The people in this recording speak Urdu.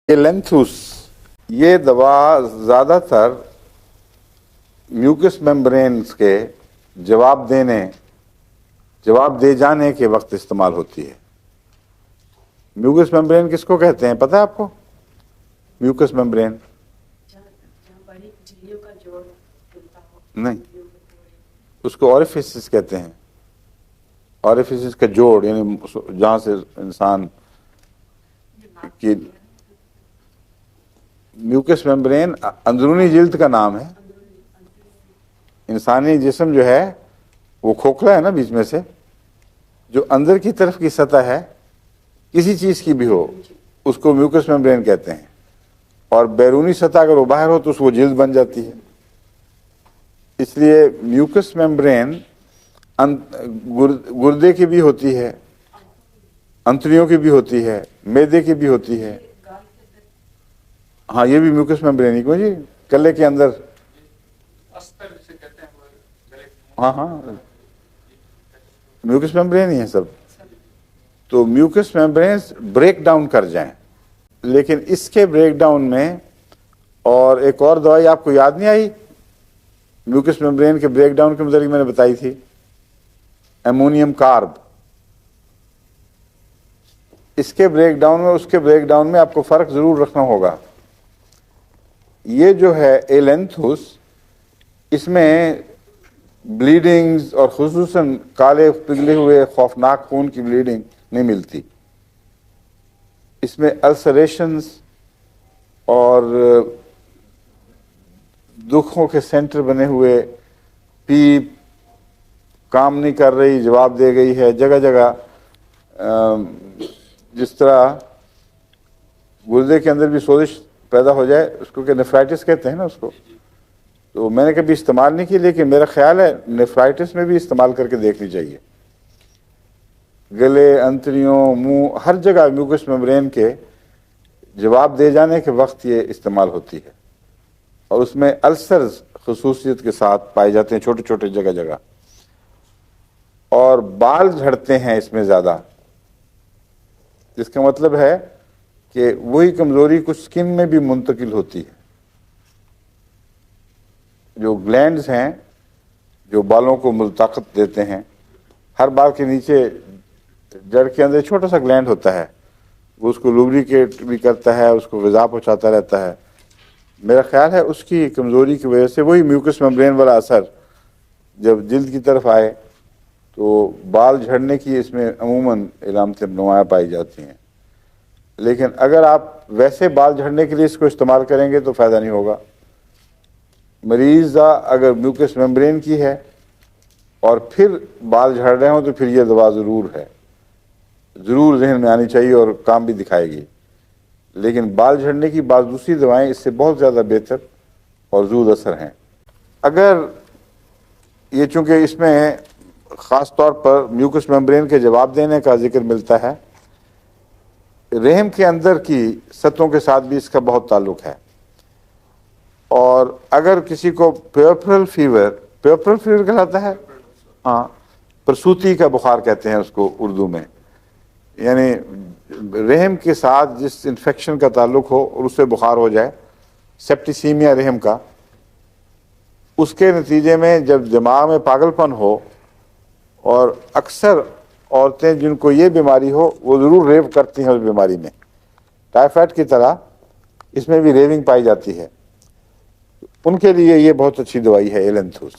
یہ لینتھوس یہ دوا زیادہ تر میوکس ممبرینز کے جواب دے جانے کے وقت استعمال ہوتی ہے۔ میوکس ممبرین کس کو کہتے ہیں پتہ ہے آپ کو؟ میوکس ممبرین نہیں، اس کو اوریفیسس کہتے ہیں۔ اوریفیسس کا جوڑ، یعنی جہاں سے انسان کی میوکس ممبرین اندرونی جلد کا نام ہے۔ انسانی جسم جو ہے وہ کھوکھلا ہے نا بیچ میں سے، جو اندر کی طرف کی سطح ہے کسی چیز کی بھی ہو اس کو میوکس ممبرین کہتے ہیں، اور بیرونی سطح اگر وہ باہر ہو تو اس کو جلد بن جاتی ہے۔ اس لیے میوکس ممبرین گردے کی بھی ہوتی ہے، انتڑیوں کی بھی ہوتی ہے، معدے کی بھی ہوتی ہے۔ ہاں، یہ بھی میوکس ممبرین ہی کو جی، گلے کے اندر۔ ہاں میوکس ممبرین ہی ہیں سب۔ تو میوکس ممبرینز بریک ڈاؤن کر جائیں، لیکن اس کے بریک ڈاؤن میں اور ایک اور دوائی آپ کو یاد نہیں آئی میوکس ممبرین کے بریک ڈاؤن کے متعلق میں نے بتائی تھی، امونیم کارب۔ اس کے بریک ڈاؤن میں اس کے بریک ڈاؤن میں آپ کو فرق ضرور رکھنا ہوگا۔ یہ جو ہے ایلینتھوس، اس میں بلیڈنگز اور خصوصاً کالے پگھلے ہوئے خوفناک خون کی بلیڈنگ نہیں ملتی۔ اس میں السریشنز اور دکھوں کے سینٹر بنے ہوئے، پیپ کام نہیں کر رہی، جواب دے گئی ہے جگہ جگہ، جس طرح گردے کے اندر بھی سوزش پیدا ہو جائے، اس کو کہ نیفرائٹس کہتے ہیں نا اس کو۔ تو میں نے کبھی استعمال نہیں کی، لیکن میرا خیال ہے نیفرائٹس میں بھی استعمال کر کے دیکھنی چاہیے۔ گلے، انتڑیوں، منہ، ہر جگہ میوکس ممبرین کے جواب دے جانے کے وقت یہ استعمال ہوتی ہے، اور اس میں السرز خصوصیت کے ساتھ پائے جاتے ہیں چھوٹے چھوٹے جگہ جگہ، اور بال جھڑتے ہیں اس میں زیادہ، جس کا مطلب ہے کہ وہی کمزوری کچھ سکن میں بھی منتقل ہوتی ہے۔ جو گلینڈز ہیں جو بالوں کو طاقت دیتے ہیں، ہر بال کے نیچے جڑ کے اندر چھوٹا سا گلینڈ ہوتا ہے، وہ اس کو لوبریکیٹ بھی کرتا ہے، اس کو غذا پہنچاتا رہتا ہے۔ میرا خیال ہے اس کی کمزوری کی وجہ سے وہی میوکس ممبرین والا اثر جب جلد کی طرف آئے تو بال جھڑنے کی اس میں عموماً علامتیں نمایاں پائی جاتی ہیں۔ لیکن اگر آپ ویسے بال جھڑنے کے لیے اس کو استعمال کریں گے تو فائدہ نہیں ہوگا۔ مریضہ اگر میوکس ممبرین کی ہے اور پھر بال جھڑ رہے ہوں تو پھر یہ دوا ضرور ذہن میں آنی چاہیے اور کام بھی دکھائے گی۔ لیکن بال جھڑنے کی بعض دوسری دوائیں اس سے بہت زیادہ بہتر اور زود اثر ہیں۔ اگر یہ چونکہ اس میں خاص طور پر میوکس ممبرین کے جواب دینے کا ذکر ملتا ہے، رحم کے اندر کی سطحوں کے ساتھ بھی اس کا بہت تعلق ہے، اور اگر کسی کو پیوپرل فیور کہلاتا ہے، ہاں پرسوتی کا بخار کہتے ہیں اس کو اردو میں، یعنی رحم کے ساتھ جس انفیکشن کا تعلق ہو اور اس سے بخار ہو جائے، سیپٹیسیمیا رحم کا، اس کے نتیجے میں جب دماغ میں پاگل پن ہو، اور اکثر عورتیں جن کو یہ بیماری ہو وہ ضرور ریو کرتی ہیں اس بیماری میں، ٹائیفائڈ کی طرح اس میں بھی ریونگ پائی جاتی ہے، ان کے لیے یہ بہت اچھی دوائی ہے ایلینتھوس۔